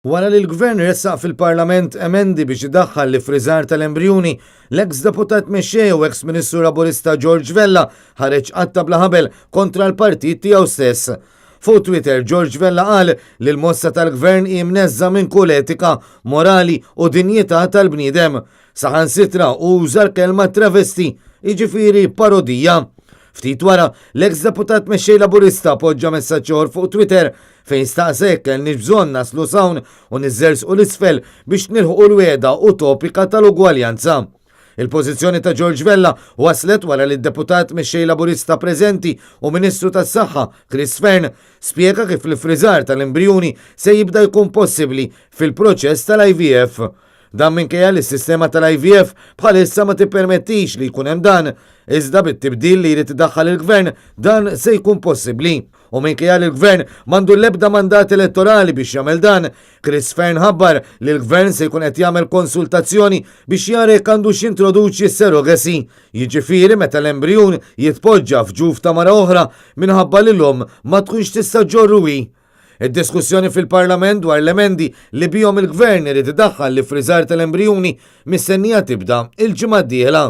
Wara li l-Gvern ressaq fil-Parlament emendi biex idaħħal li friżar tal-embrjuni, l-eks deputat mexxej u eks Ministru Laburista George Vella ħareġ qatta bla ħabel kontra l-partit tiegħu stess. Fuq Twitter George Vella qal li l-mossa tal-Gvern hi mneżża minn kull etika, morali u dinjità tal-bniedem. Saħansitra uża l-kelma travesti, jiġifieri parodija. Ftit wara, l-eks deputat mexxej Laburista poġġa messaġġ fuq Twitter fejn staqsa jekk kellniex bżonn naslu sawn u niżżersqu l-isfel biex nilħu l-wiegħda utopika tal-ugwaljanza. Il-pożizzjoni ta' George Vella waslet wara li d-deputat mexxej Laburista preżenti u Ministru tas-Saħħa Chris Fern spjega kif l-friżar tal-embrjuni se jibda jkun possibbli fil-proċess tal-IVF. Dan minkejja li s-sistema tal-IVF bħalissa ma tippermettix li jkun hemm dan, iżda bit-tibdil li jrid idaħħal il-Gvern dan se jkun possibbli. U minkejja li l-Gvern m'għandu l-ebda mandat elettorali biex jagħmel dan, Chris Fern ħabbar li l-Gvern se jkun qed jagħmel konsultazzjoni biex jara jekk għandux jintroduċi s-surrogacy, jiġifieri meta l-embrjun jitpoġġa f'ġuf ta' mara oħra minħabba li l-om ma tkunx tista' ġorruhi. Id-diskussjoni fil-Parlament dwar l-emendi li bihom il-Gvern irid idaħħal li friżar tal-embrjuni mistennija tibda il-ġimgħa d-dieħla.